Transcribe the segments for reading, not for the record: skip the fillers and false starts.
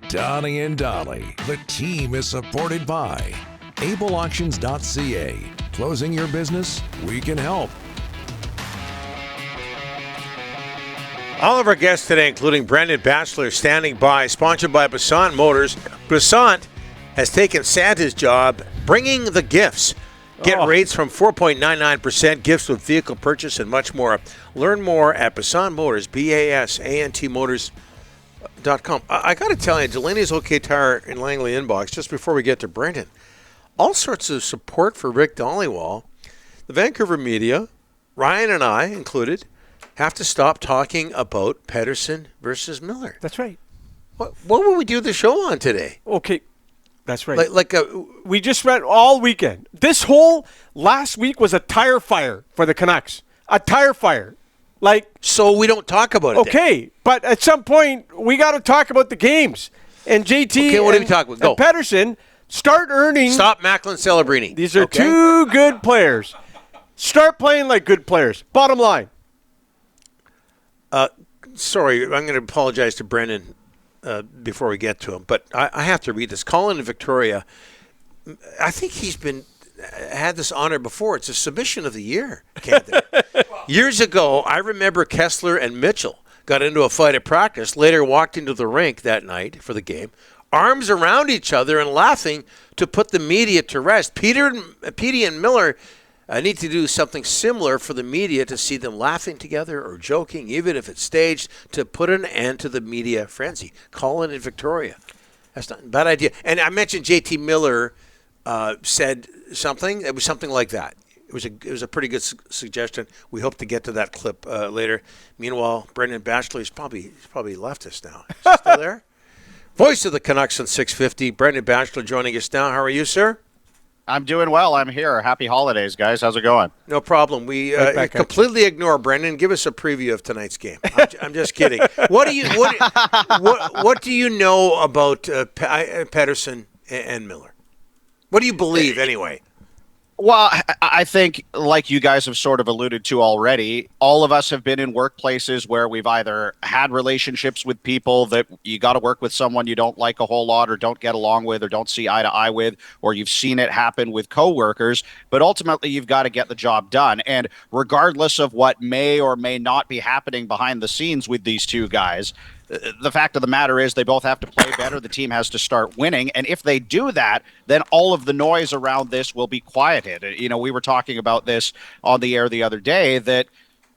Donnie and Dolly. The team is supported by ableauctions.ca. Closing your business? We can help. All of our guests today, including Brendan Batchelor, standing by, sponsored by Basant Motors. Basant has taken Santa's job, bringing the gifts. Get rates from 4.99%, gifts with vehicle purchase, and much more. Learn more at Basant Motors, BASANTmotors.com. I got to tell you, Delaney's OK Tire in Langley inbox, just before we get to Brendan, all sorts of support for Rick Dollywall. The Vancouver media, Ryan and I included, have to stop talking about Pettersson versus Miller. That's right. What will we do the show on today? Okay, that's right. We just spent all weekend. This whole last week was a tire fire for the Canucks. A tire fire. So we don't talk about it. Okay, then. But at some point, we got to talk about the games. And JT what are we talking about? Go. And Pettersson start earning. Stop Macklin Celebrini. These are two good players. Start playing like good players. Bottom line. Sorry, I'm going to apologize to Brendan before we get to him, but I have to read this. Colin in Victoria, I think he's had this honor before. It's a submission of the year candidate. Years ago, I remember Kessler and Mitchell got into a fight at practice, later walked into the rink that night for the game, arms around each other and laughing to put the media to rest. Petey and Miller need to do something similar for the media to see them laughing together or joking, even if it's staged, to put an end to the media frenzy. Colin in Victoria. That's not a bad idea. And I mentioned JT Miller said something. It was something like that. It was a pretty good suggestion. We hope to get to that clip later. Meanwhile, Brendan Batchelor he's probably left us now. Is he still there? Voice of the Canucks on 650. Brendan Batchelor joining us now. How are you, sir? I'm doing well. I'm here. Happy holidays, guys. How's it going? No problem. We completely ignore Brendan. Give us a preview of tonight's game. I'm just kidding. What do you know about Pettersson and Miller? What do you believe anyway? Well, I think, like you guys have sort of alluded to already, all of us have been in workplaces where we've either had relationships with people that you got to work with someone you don't like a whole lot or don't get along with or don't see eye to eye with, or you've seen it happen with coworkers, but ultimately you've got to get the job done. And regardless of what may or may not be happening behind the scenes with these two guys, the fact of the matter is they both have to play better. The team has to start winning. And if they do that, then all of the noise around this will be quieted. We were talking about this on the air the other day that,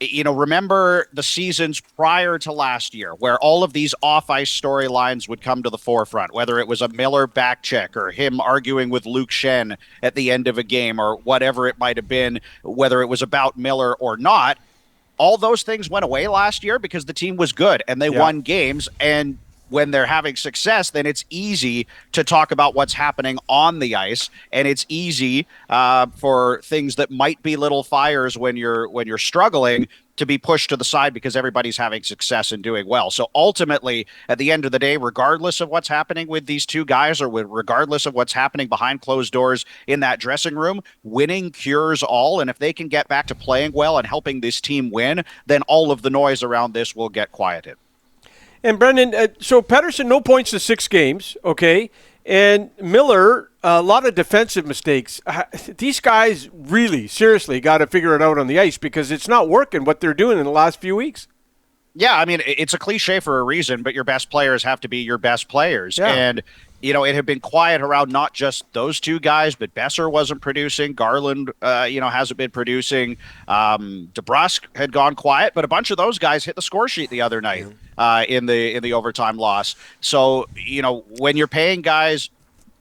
remember the seasons prior to last year where all of these off-ice storylines would come to the forefront, whether it was a Miller back check or him arguing with Luke Shen at the end of a game or whatever it might have been, whether it was about Miller or not. All those things went away last year because the team was good and they won games. And when they're having success, then it's easy to talk about what's happening on the ice. And it's easy for things that might be little fires when you're struggling to be pushed to the side because everybody's having success and doing well. So ultimately, at the end of the day, regardless of what's happening with these two guys or regardless of what's happening behind closed doors in that dressing room, winning cures all. And if they can get back to playing well and helping this team win, then all of the noise around this will get quieted. And Brendan, so Pettersson, no points to 6 games, okay? And Miller, a lot of defensive mistakes. These guys really, seriously, got to figure it out on the ice because it's not working what they're doing in the last few weeks. Yeah, I mean, it's a cliche for a reason, but your best players have to be your best players. Yeah. And, it had been quiet around not just those two guys, but Besser wasn't producing. Garland, hasn't been producing. DeBrusk had gone quiet, but a bunch of those guys hit the score sheet the other night in the overtime loss. So, when you're paying guys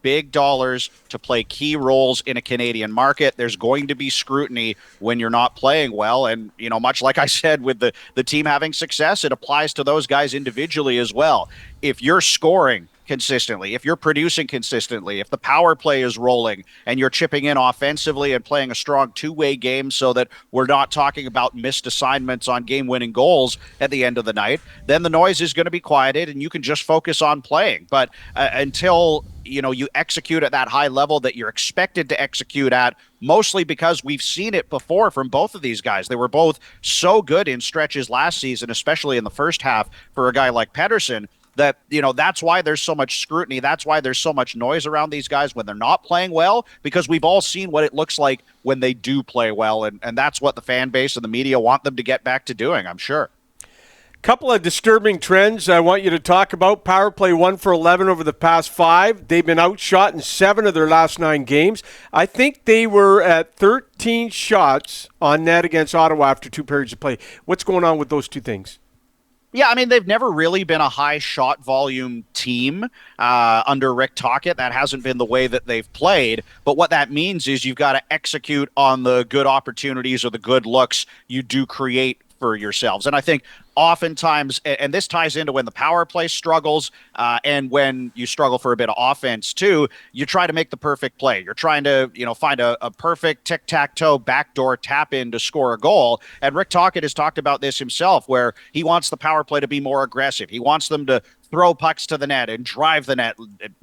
big dollars to play key roles in a Canadian market, there's going to be scrutiny when you're not playing well. And, much like I said with the team having success, it applies to those guys individually as well. If you're scoring consistently, if you're producing consistently, if the power play is rolling and you're chipping in offensively and playing a strong two-way game so that we're not talking about missed assignments on game-winning goals at the end of the night, then the noise is going to be quieted and you can just focus on playing. But until you execute at that high level that you're expected to execute at, mostly because we've seen it before from both of these guys. They were both so good in stretches last season, especially in the first half for a guy like Pettersson. that, that's why there's so much scrutiny. That's why there's so much noise around these guys when they're not playing well, because we've all seen what it looks like when they do play well. And that's what the fan base and the media want them to get back to doing, I'm sure. Couple of disturbing trends I want you to talk about. Power play 1 for 11 over the past 5. They've been outshot in 7 of their last 9 games. I think they were at 13 shots on net against Ottawa after 2 periods of play. What's going on with those two things? Yeah, I mean, they've never really been a high shot volume team under Rick Tocchet. That hasn't been the way that they've played. But what that means is you've got to execute on the good opportunities or the good looks you do create for yourselves. And I think oftentimes, and this ties into when the power play struggles and when you struggle for a bit of offense too, you try to make the perfect play. You're trying to, find a perfect tic-tac-toe backdoor tap in to score a goal. And Rick Tocchet has talked about this himself, where he wants the power play to be more aggressive. He wants them to throw pucks to the net and drive the net,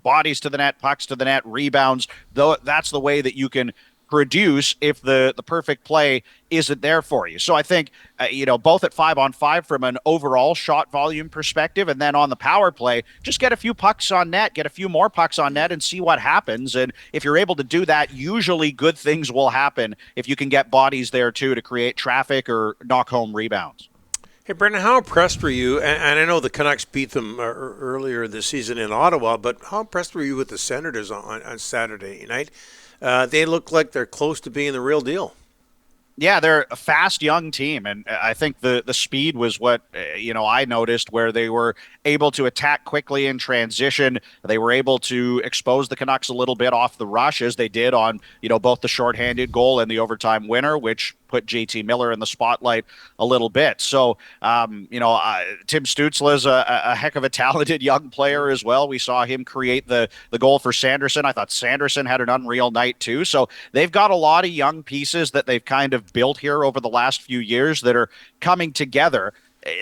bodies to the net, pucks to the net, rebounds. Though that's the way that you can produce if the perfect play isn't there for you. So I think, both at 5-on-5 from an overall shot volume perspective, and then on the power play, just get a few pucks on net, get a few more pucks on net and see what happens. And if you're able to do that, usually good things will happen if you can get bodies there too to create traffic or knock home rebounds. Hey, Brendan, how impressed were you? And I know the Canucks beat them earlier this season in Ottawa, but how impressed were you with the Senators on Saturday night? They look like they're close to being the real deal. Yeah, they're a fast, young team, and I think the speed was what, I noticed, where they were able to attack quickly in transition. They were able to expose the Canucks a little bit off the rush, as they did on, both the shorthanded goal and the overtime winner, which put JT Miller in the spotlight a little bit. So, Tim Stützle is a heck of a talented young player as well. We saw him create the goal for Sanderson. I thought Sanderson had an unreal night too. So they've got a lot of young pieces that they've kind of built here over the last few years that are coming together.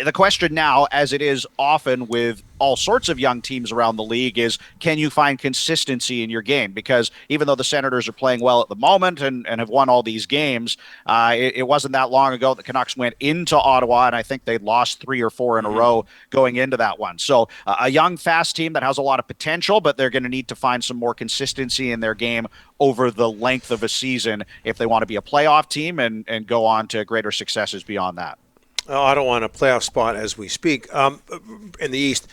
The question now, as it is often with all sorts of young teams around the league, is can you find consistency in your game? Because even though the Senators are playing well at the moment and have won all these games, it wasn't that long ago the Canucks went into Ottawa, and I think they lost 3 or 4 in a row going into that one. So a young, fast team that has a lot of potential, but they're going to need to find some more consistency in their game over the length of a season if they want to be a playoff team and go on to greater successes beyond that. I don't want a playoff spot as we speak in the East.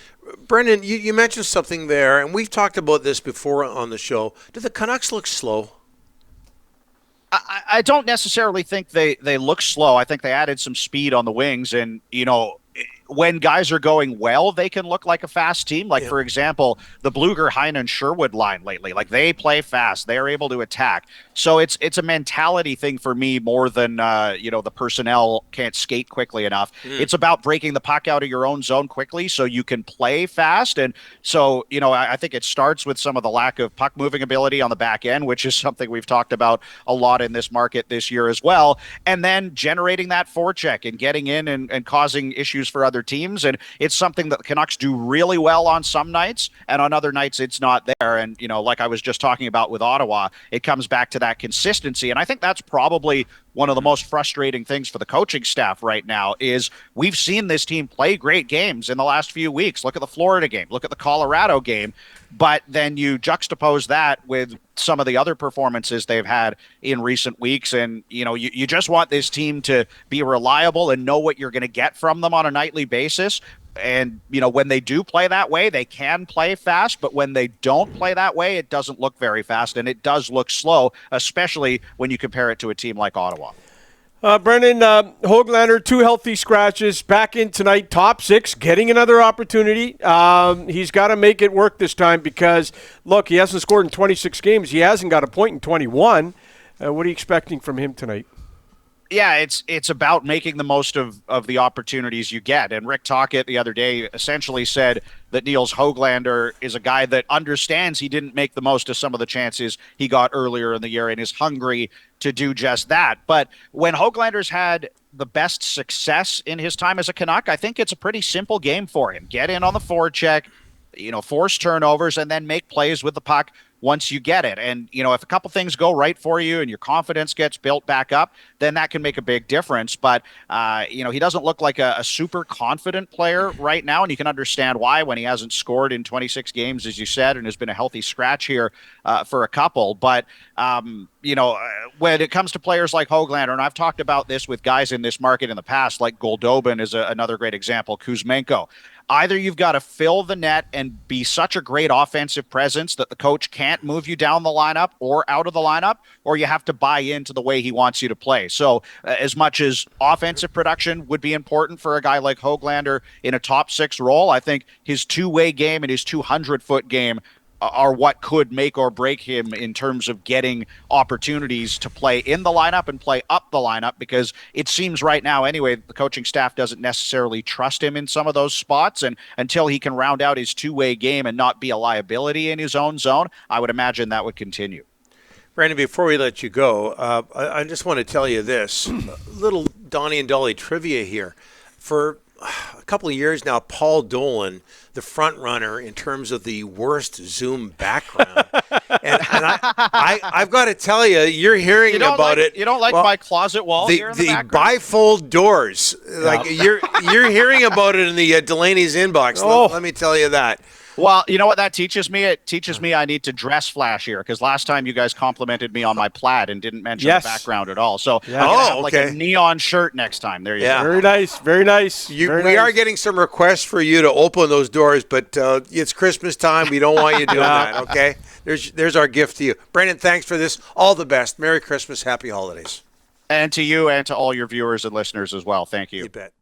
Brendan, you mentioned something there, and we've talked about this before on the show. Do the Canucks look slow? I don't necessarily think they look slow. I think they added some speed on the wings, and, when guys are going well, they can look like a fast team. Like, for example, the Bluger, Heinen, Sherwood line lately. Like, they play fast. They're able to attack. So it's a mentality thing for me more than, the personnel can't skate quickly enough. It's about breaking the puck out of your own zone quickly so you can play fast. And so, I think it starts with some of the lack of puck moving ability on the back end, which is something we've talked about a lot in this market this year as well. And then generating that forecheck and getting in and causing issues for other teams. And it's something that the Canucks do really well on some nights, and on other nights it's not there. And, like I was just talking about with Ottawa, it comes back to that consistency. And I think that's probably one of the most frustrating things for the coaching staff right now is we've seen this team play great games in the last few weeks. Look at the Florida game, look at the Colorado game, but then you juxtapose that with some of the other performances they've had in recent weeks. And, you just want this team to be reliable and know what you're going to get from them on a nightly basis. And, when they do play that way, they can play fast, but when they don't play that way, it doesn't look very fast, and it does look slow, especially when you compare it to a team like Ottawa. Brendan, Hoglander, 2 healthy scratches, back in tonight, top 6, getting another opportunity. He's got to make it work this time because, look, he hasn't scored in 26 games. He hasn't got a point in 21. What are you expecting from him tonight? Yeah, it's about making the most of the opportunities you get. And Rick Tocchet the other day essentially said that Niels Hoglander is a guy that understands he didn't make the most of some of the chances he got earlier in the year and is hungry to do just that. But when Hoglander's had the best success in his time as a Canuck, I think it's a pretty simple game for him. Get in on the forecheck, force turnovers, and then make plays with the puck once you get it. And, if a couple things go right for you and your confidence gets built back up, then that can make a big difference. But, he doesn't look like a super confident player right now, and you can understand why when he hasn't scored in 26 games, as you said, and has been a healthy scratch here for a couple. But, when it comes to players like Hoglander, and I've talked about this with guys in this market in the past, like Goldobin is another great example, Kuzmenko. Either you've got to fill the net and be such a great offensive presence that the coach can't move you down the lineup or out of the lineup, or you have to buy into the way he wants you to play. So as much as offensive production would be important for a guy like Hoglander in a top 6 role, I think his two-way game and his 200-foot game are what could make or break him in terms of getting opportunities to play in the lineup and play up the lineup, because it seems right now anyway, the coaching staff doesn't necessarily trust him in some of those spots. And until he can round out his two-way game and not be a liability in his own zone, I would imagine that would continue. Brandon, before we let you go, I just want to tell you this. Little Donnie and Dolly trivia here. For a couple of years now, Paul Dolan, the front runner in terms of the worst Zoom background. and I've got to tell you, you're hearing about it. You don't like my closet wall here in the background? Bifold doors. Like you're hearing about it in the Delaney's inbox. Let me tell you that. Well, you know what that teaches me? It teaches me I need to dress flashier, because last time you guys complimented me on my plaid and didn't mention the background at all. So I'm going to have like a neon shirt next time. There you go. Very nice. Very nice. We are getting some requests for you to open those doors, but it's Christmas time. We don't want you doing that, okay? There's our gift to you. Brandon, thanks for this. All the best. Merry Christmas. Happy holidays. And to you and to all your viewers and listeners as well. Thank you. You bet.